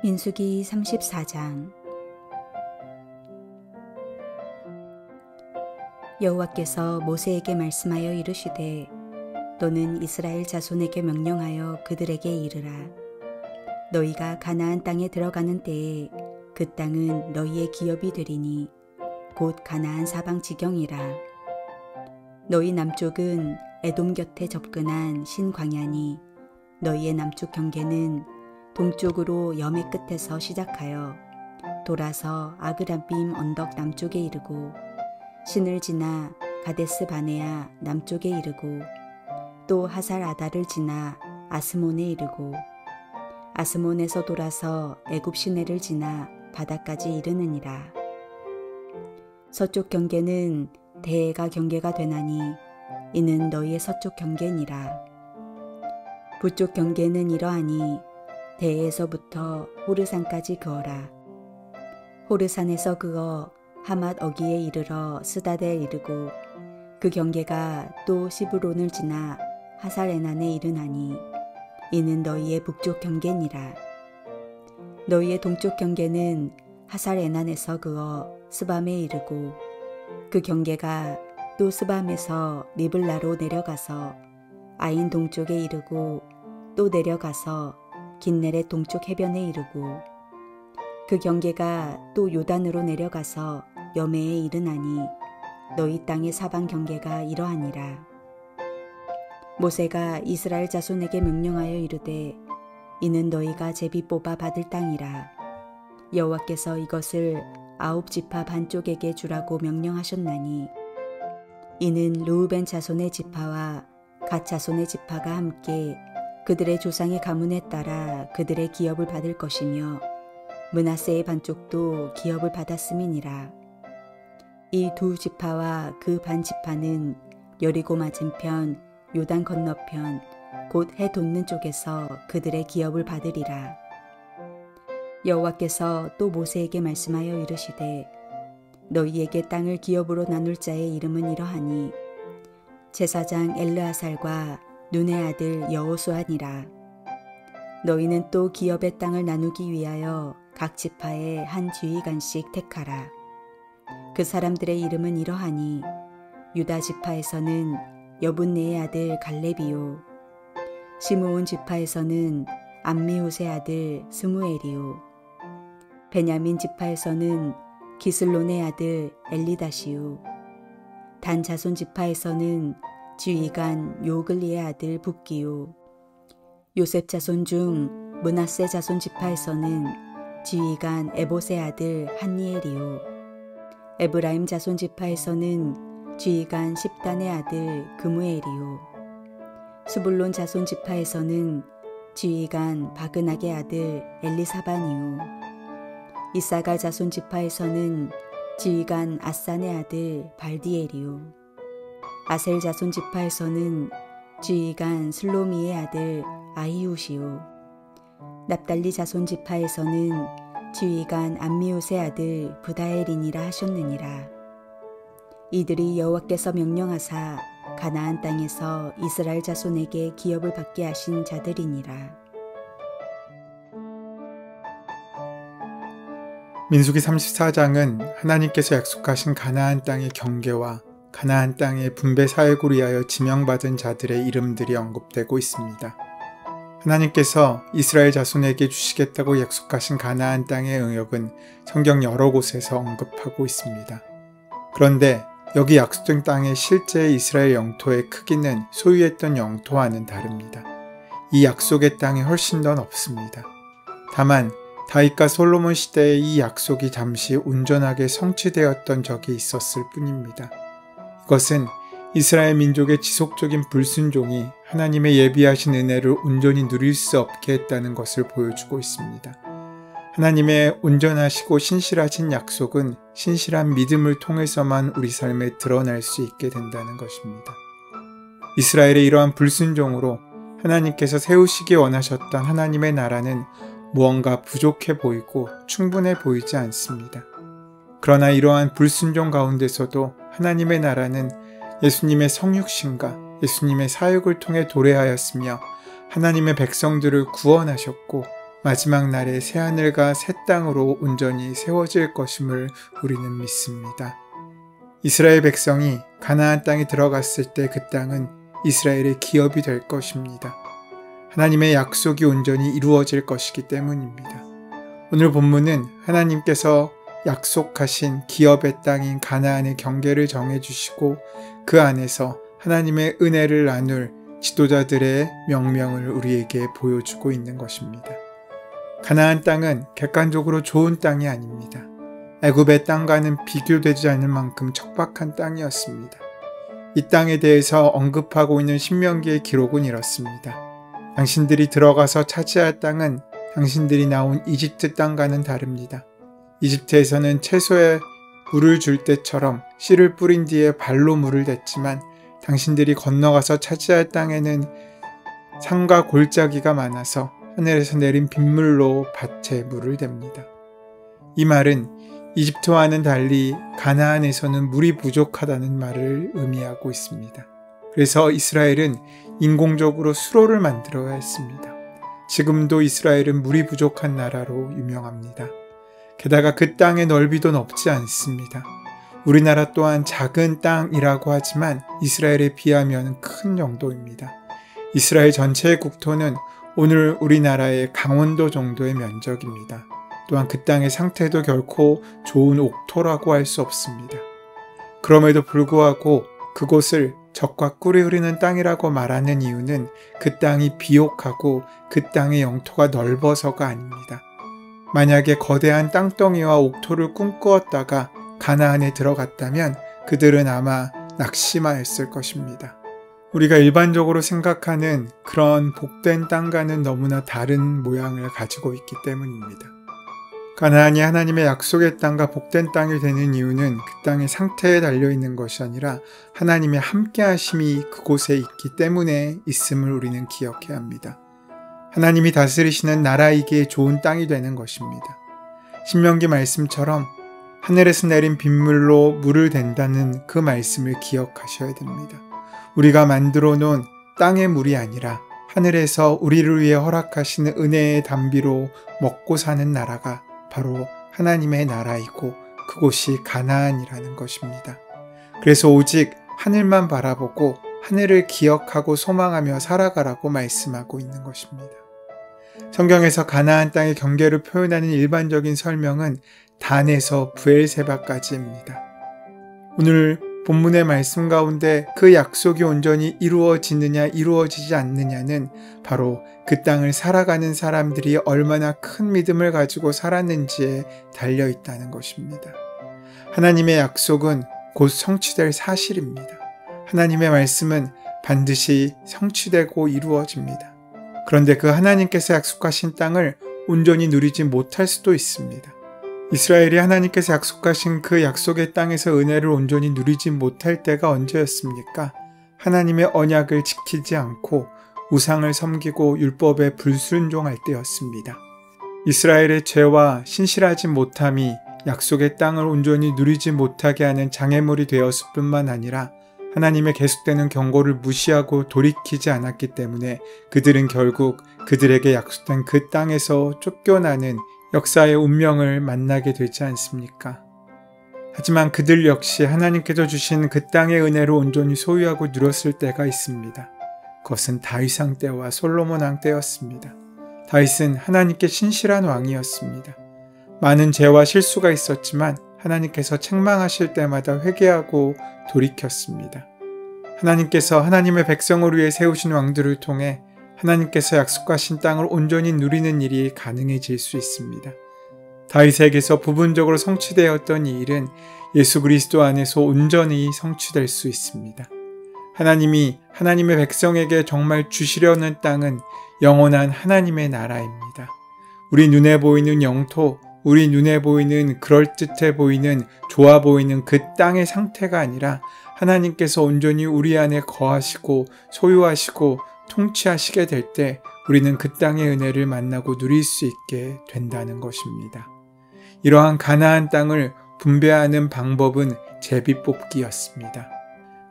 민수기 34장. 여호와께서 모세에게 말씀하여 이르시되 너는 이스라엘 자손에게 명령하여 그들에게 이르라. 너희가 가나안 땅에 들어가는 때에 그 땅은 너희의 기업이 되리니 곧 가나안 사방 지경이라. 너희 남쪽은 에돔 곁에 접근한 신광야니 너희의 남쪽 경계는 동쪽으로 여매 끝에서 시작하여 돌아서 아그라빔 언덕 남쪽에 이르고 신을 지나 가데스 바네아 남쪽에 이르고 또 하살 아다를 지나 아스몬에 이르고 아스몬에서 돌아서 애굽 시내를 지나 바다까지 이르느니라. 서쪽 경계는 대해가 경계가 되나니 이는 너희의 서쪽 경계니라. 북쪽 경계는 이러하니 대해에서부터 호르산까지 그어라. 호르산에서 그어 하맛 어기에 이르러 스다데에 이르고 그 경계가 또 시브론을 지나 하살에난에 이르나니 이는 너희의 북쪽 경계니라. 너희의 동쪽 경계는 하살에난에서 그어 스밤에 이르고 그 경계가 또 스밤에서 리블라로 내려가서 아인 동쪽에 이르고 또 내려가서 긴네렛 동쪽 해변에 이르고 그 경계가 또 요단으로 내려가서 여매에 이르나니 너희 땅의 사방 경계가 이러하니라. 모세가 이스라엘 자손에게 명령하여 이르되 이는 너희가 제비 뽑아 받을 땅이라. 여호와께서 이것을 9지파 반쪽에게 주라고 명령하셨나니 이는 르우벤 자손의 지파와 갓 자손의 지파가 함께 그들의 조상의 가문에 따라 그들의 기업을 받을 것이며 므낫세의 반쪽도 기업을 받았음이니라. 이 두 지파와 그 반 지파는 여리고 맞은편 요단 건너편 곧 해 돋는 쪽에서 그들의 기업을 받으리라. 여호와께서 또 모세에게 말씀하여 이르시되 너희에게 땅을 기업으로 나눌 자의 이름은 이러하니 제사장 엘르아살과 눈의 아들 여호수아니라. 너희는 또 기업의 땅을 나누기 위하여 각 지파에 한 지휘관씩 택하라. 그 사람들의 이름은 이러하니 유다 지파에서는 여분네의 아들 갈렙이요 시므온 지파에서는 암미후스의 아들 스무엘이요 베냐민 지파에서는 기슬론의 아들 엘리다시요 단 자손 지파에서는 지휘관 요글리의 아들 붓기요 요셉 자손 중 므낫세 자손 지파에서는 지휘관 에봇의 아들 한니엘이요 에브라임 자손 지파에서는 지휘관 십단의 아들 그무엘이요 스불론 자손 지파에서는 지휘관 바그낙의 아들 엘리사반이요 이사갈 자손 지파에서는 지휘관 아산의 아들 발디엘이요 아셀 자손 지파에서는 지휘관 슬로미의 아들 아히우시요 납달리 자손 지파에서는 지휘관 암미옷의 아들 부다엘이니라 하셨느니라. 이들이 여호와께서 명령하사 가나안 땅에서 이스라엘 자손에게 기업을 받게 하신 자들이니라. 민수기 34장은 하나님께서 약속하신 가나안 땅의 경계와 가나안 땅의 분배 사역을 위하여 지명받은 자들의 이름들이 언급되고 있습니다. 하나님께서 이스라엘 자손에게 주시겠다고 약속하신 가나안 땅의 응역은 성경 여러 곳에서 언급하고 있습니다. 그런데 여기 약속된 땅의 실제 이스라엘 영토의 크기는 소유했던 영토와는 다릅니다. 이 약속의 땅이 훨씬 더 넓습니다. 다만 다윗과 솔로몬 시대에 이 약속이 잠시 온전하게 성취되었던 적이 있었을 뿐입니다. 이것은 이스라엘 민족의 지속적인 불순종이 하나님의 예비하신 은혜를 온전히 누릴 수 없게 했다는 것을 보여주고 있습니다. 하나님의 온전하시고 신실하신 약속은 신실한 믿음을 통해서만 우리 삶에 드러날 수 있게 된다는 것입니다. 이스라엘의 이러한 불순종으로 하나님께서 세우시기 원하셨던 하나님의 나라는 무언가 부족해 보이고 충분해 보이지 않습니다. 그러나 이러한 불순종 가운데서도 하나님의 나라는 예수님의 성육신과 예수님의 사역을 통해 도래하였으며 하나님의 백성들을 구원하셨고 마지막 날에 새하늘과 새 땅으로 온전히 세워질 것임을 우리는 믿습니다. 이스라엘 백성이 가나안 땅에 들어갔을 때 그 땅은 이스라엘의 기업이 될 것입니다. 하나님의 약속이 온전히 이루어질 것이기 때문입니다. 오늘 본문은 하나님께서 약속하신 기업의 땅인 가나안의 경계를 정해주시고 그 안에서 하나님의 은혜를 나눌 지도자들의 명령을 우리에게 보여주고 있는 것입니다. 가나안 땅은 객관적으로 좋은 땅이 아닙니다. 애굽의 땅과는 비교되지 않을 만큼 척박한 땅이었습니다. 이 땅에 대해서 언급하고 있는 신명기의 기록은 이렇습니다. 당신들이 들어가서 차지할 땅은 당신들이 나온 이집트 땅과는 다릅니다. 이집트에서는 채소에 물을 줄 때처럼 씨를 뿌린 뒤에 발로 물을 댔지만 당신들이 건너가서 차지할 땅에는 산과 골짜기가 많아서 하늘에서 내린 빗물로 밭에 물을 댑니다. 이 말은 이집트와는 달리 가나안에서는 물이 부족하다는 말을 의미하고 있습니다. 그래서 이스라엘은 인공적으로 수로를 만들어야 했습니다. 지금도 이스라엘은 물이 부족한 나라로 유명합니다. 게다가 그 땅의 넓이도 넓지 않습니다. 우리나라 또한 작은 땅이라고 하지만 이스라엘에 비하면 큰 정도입니다. 이스라엘 전체의 국토는 오늘 우리나라의 강원도 정도의 면적입니다. 또한 그 땅의 상태도 결코 좋은 옥토라고 할 수 없습니다. 그럼에도 불구하고 그곳을 젖과 꿀이 흐르는 땅이라고 말하는 이유는 그 땅이 비옥하고 그 땅의 영토가 넓어서가 아닙니다. 만약에 거대한 땅덩이와 옥토를 꿈꾸었다가 가나안에 들어갔다면 그들은 아마 낙심하였을 것입니다. 우리가 일반적으로 생각하는 그런 복된 땅과는 너무나 다른 모양을 가지고 있기 때문입니다. 가나안이 하나님의 약속의 땅과 복된 땅이 되는 이유는 그 땅의 상태에 달려있는 것이 아니라 하나님의 함께하심이 그곳에 있기 때문에 있음을 우리는 기억해야 합니다. 하나님이 다스리시는 나라이기에 좋은 땅이 되는 것입니다. 신명기 말씀처럼 하늘에서 내린 빗물로 물을 댄다는 그 말씀을 기억하셔야 됩니다. 우리가 만들어 놓은 땅의 물이 아니라 하늘에서 우리를 위해 허락하시는 은혜의 담비로 먹고 사는 나라가 바로 하나님의 나라이고 그곳이 가나안이라는 것입니다. 그래서 오직 하늘만 바라보고 하늘을 기억하고 소망하며 살아가라고 말씀하고 있는 것입니다. 성경에서 가나안 땅의 경계를 표현하는 일반적인 설명은 단에서 브엘세바까지입니다. 오늘 본문의 말씀 가운데 그 약속이 온전히 이루어지느냐 이루어지지 않느냐는 바로 그 땅을 살아가는 사람들이 얼마나 큰 믿음을 가지고 살았는지에 달려있다는 것입니다. 하나님의 약속은 곧 성취될 사실입니다. 하나님의 말씀은 반드시 성취되고 이루어집니다. 그런데 그 하나님께서 약속하신 땅을 온전히 누리지 못할 수도 있습니다. 이스라엘이 하나님께서 약속하신 그 약속의 땅에서 은혜를 온전히 누리지 못할 때가 언제였습니까? 하나님의 언약을 지키지 않고 우상을 섬기고 율법에 불순종할 때였습니다. 이스라엘의 죄와 신실하지 못함이 약속의 땅을 온전히 누리지 못하게 하는 장애물이 되었을 뿐만 아니라 하나님의 계속되는 경고를 무시하고 돌이키지 않았기 때문에 그들은 결국 그들에게 약속된 그 땅에서 쫓겨나는 역사의 운명을 만나게 되지 않습니까? 하지만 그들 역시 하나님께서 주신 그 땅의 은혜를 온전히 소유하고 누렸을 때가 있습니다. 그것은 다윗 왕 때와 솔로몬 왕 때였습니다. 다윗은 하나님께 신실한 왕이었습니다. 많은 죄와 실수가 있었지만 하나님께서 책망하실 때마다 회개하고 돌이켰습니다. 하나님께서 하나님의 백성을 위해 세우신 왕들을 통해 하나님께서 약속하신 땅을 온전히 누리는 일이 가능해질 수 있습니다. 다윗에게서 부분적으로 성취되었던 이 일은 예수 그리스도 안에서 온전히 성취될 수 있습니다. 하나님이 하나님의 백성에게 정말 주시려는 땅은 영원한 하나님의 나라입니다. 우리 눈에 보이는 영토, 우리 눈에 보이는 그럴듯해 보이는 좋아 보이는 그 땅의 상태가 아니라 하나님께서 온전히 우리 안에 거하시고 소유하시고 통치하시게 될 때 우리는 그 땅의 은혜를 만나고 누릴 수 있게 된다는 것입니다. 이러한 가나안 땅을 분배하는 방법은 제비뽑기였습니다.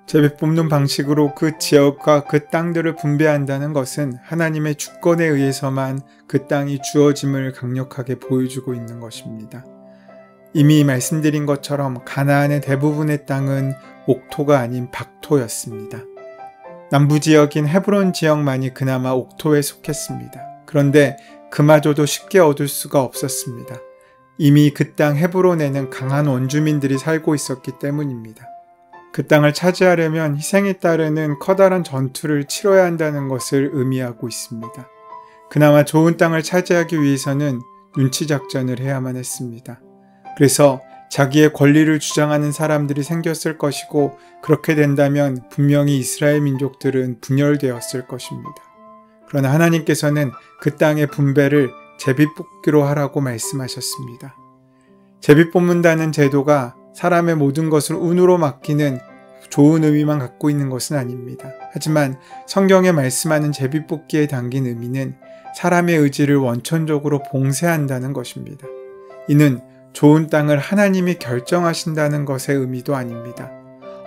제비뽑는 방식으로 그 지역과 그 땅들을 분배한다는 것은 하나님의 주권에 의해서만 그 땅이 주어짐을 강력하게 보여주고 있는 것입니다. 이미 말씀드린 것처럼 가나안의 대부분의 땅은 옥토가 아닌 박토였습니다. 남부 지역인 헤브론 지역만이 그나마 옥토에 속했습니다. 그런데 그마저도 쉽게 얻을 수가 없었습니다. 이미 그 땅 헤브론에는 강한 원주민들이 살고 있었기 때문입니다. 그 땅을 차지하려면 희생에 따르는 커다란 전투를 치러야 한다는 것을 의미하고 있습니다. 그나마 좋은 땅을 차지하기 위해서는 눈치작전을 해야만 했습니다. 그래서 자기의 권리를 주장하는 사람들이 생겼을 것이고 그렇게 된다면 분명히 이스라엘 민족들은 분열되었을 것입니다. 그러나 하나님께서는 그 땅의 분배를 제비뽑기로 하라고 말씀하셨습니다. 제비뽑는다는 제도가 사람의 모든 것을 운으로 맡기는 좋은 의미만 갖고 있는 것은 아닙니다. 하지만 성경에 말씀하는 제비뽑기에 담긴 의미는 사람의 의지를 원천적으로 봉쇄한다는 것입니다. 이는 좋은 땅을 하나님이 결정하신다는 것의 의미도 아닙니다.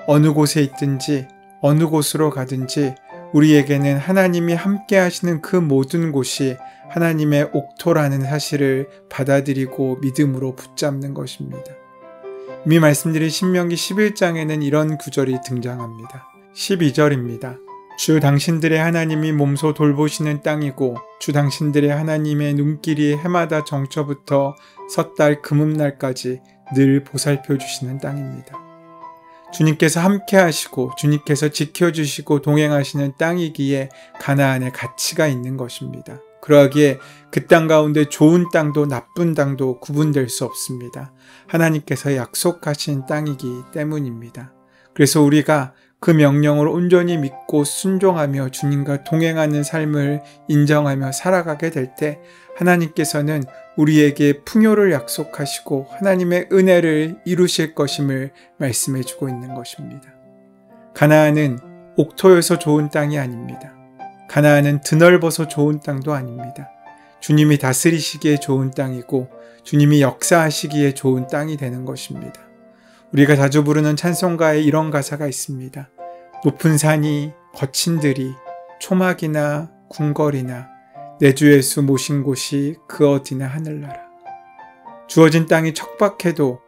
어느 곳에 있든지 어느 곳으로 가든지 우리에게는 하나님이 함께 하시는 그 모든 곳이 하나님의 옥토라는 사실을 받아들이고 믿음으로 붙잡는 것입니다. 이미 말씀드린 신명기 11장에는 이런 구절이 등장합니다. 12절입니다. 주 당신들의 하나님이 몸소 돌보시는 땅이고 주 당신들의 하나님의 눈길이 해마다 정처부터 섣달 금음날까지 늘 보살펴 주시는 땅입니다. 주님께서 함께 하시고 주님께서 지켜주시고 동행하시는 땅이기에 가나안에 가치가 있는 것입니다. 그러하기에 그 땅 가운데 좋은 땅도 나쁜 땅도 구분될 수 없습니다. 하나님께서 약속하신 땅이기 때문입니다. 그래서 우리가 그 명령을 온전히 믿고 순종하며 주님과 동행하는 삶을 인정하며 살아가게 될 때 하나님께서는 우리에게 풍요를 약속하시고 하나님의 은혜를 이루실 것임을 말씀해 주고 있는 것입니다. 가나안은 옥토여서 좋은 땅이 아닙니다. 가나안은 드넓어서 좋은 땅도 아닙니다. 주님이 다스리시기에 좋은 땅이고 주님이 역사하시기에 좋은 땅이 되는 것입니다. 우리가 자주 부르는 찬송가에 이런 가사가 있습니다. 높은 산이 거친 들이 초막이나 궁궐이나 내 주 예수 모신 곳이 그 어디나 하늘나라. 주어진 땅이 척박해도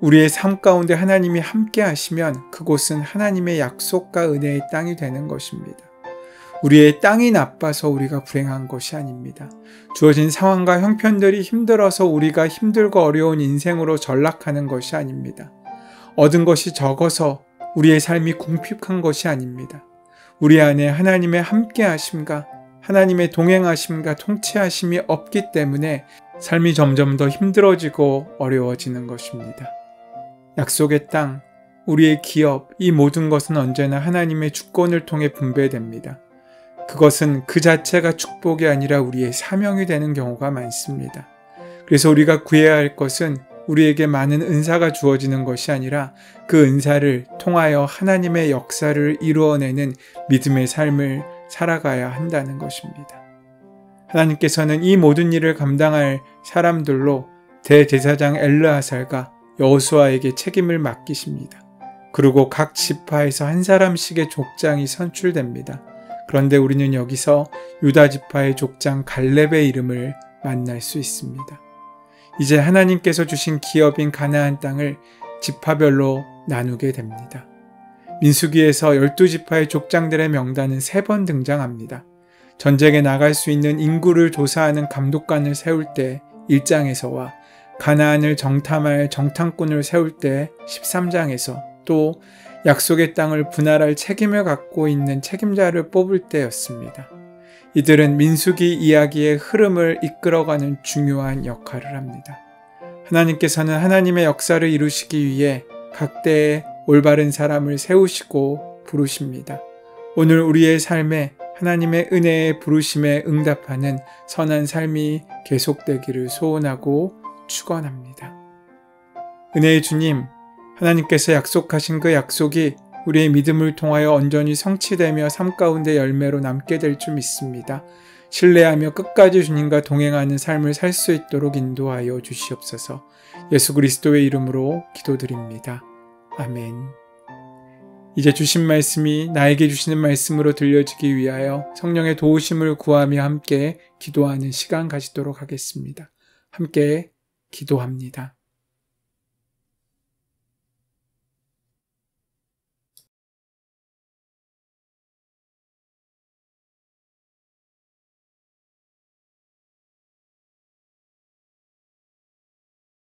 우리의 삶 가운데 하나님이 함께 하시면 그곳은 하나님의 약속과 은혜의 땅이 되는 것입니다. 우리의 땅이 나빠서 우리가 불행한 것이 아닙니다. 주어진 상황과 형편들이 힘들어서 우리가 힘들고 어려운 인생으로 전락하는 것이 아닙니다. 얻은 것이 적어서 우리의 삶이 궁핍한 것이 아닙니다. 우리 안에 하나님의 함께 하심과 하나님의 동행하심과 통치하심이 없기 때문에 삶이 점점 더 힘들어지고 어려워지는 것입니다. 약속의 땅, 우리의 기업, 이 모든 것은 언제나 하나님의 주권을 통해 분배됩니다. 그것은 그 자체가 축복이 아니라 우리의 사명이 되는 경우가 많습니다. 그래서 우리가 구해야 할 것은 우리에게 많은 은사가 주어지는 것이 아니라 그 은사를 통하여 하나님의 역사를 이루어내는 믿음의 삶을 살아가야 한다는 것입니다. 하나님께서는 이 모든 일을 감당할 사람들로 대제사장 엘르아살과 여호수아에게 책임을 맡기십니다. 그리고 각 지파에서 한 사람씩의 족장이 선출됩니다. 그런데 우리는 여기서 유다 지파의 족장 갈렙의 이름을 만날 수 있습니다. 이제 하나님께서 주신 기업인 가나안 땅을 지파별로 나누게 됩니다. 민수기에서 12지파의 족장들의 명단은 3번 등장합니다. 전쟁에 나갈 수 있는 인구를 조사하는 감독관을 세울 때 1장에서와 가나안을 정탐할 정탐꾼을 세울 때 13장에서 또 약속의 땅을 분할할 책임을 갖고 있는 책임자를 뽑을 때였습니다. 이들은 민수기 이야기의 흐름을 이끌어가는 중요한 역할을 합니다. 하나님께서는 하나님의 역사를 이루시기 위해 각 때에 올바른 사람을 세우시고 부르십니다. 오늘 우리의 삶에 하나님의 은혜의 부르심에 응답하는 선한 삶이 계속되기를 소원하고 축원합니다. 은혜의 주님, 하나님께서 약속하신 그 약속이 우리의 믿음을 통하여 온전히 성취되며 삶 가운데 열매로 남게 될 줄 믿습니다. 신뢰하며 끝까지 주님과 동행하는 삶을 살 수 있도록 인도하여 주시옵소서. 예수 그리스도의 이름으로 기도드립니다. 아멘. 이제 주신 말씀이 나에게 주시는 말씀으로 들려지기 위하여 성령의 도우심을 구하며 함께 기도하는 시간 가지도록 하겠습니다. 함께 기도합니다.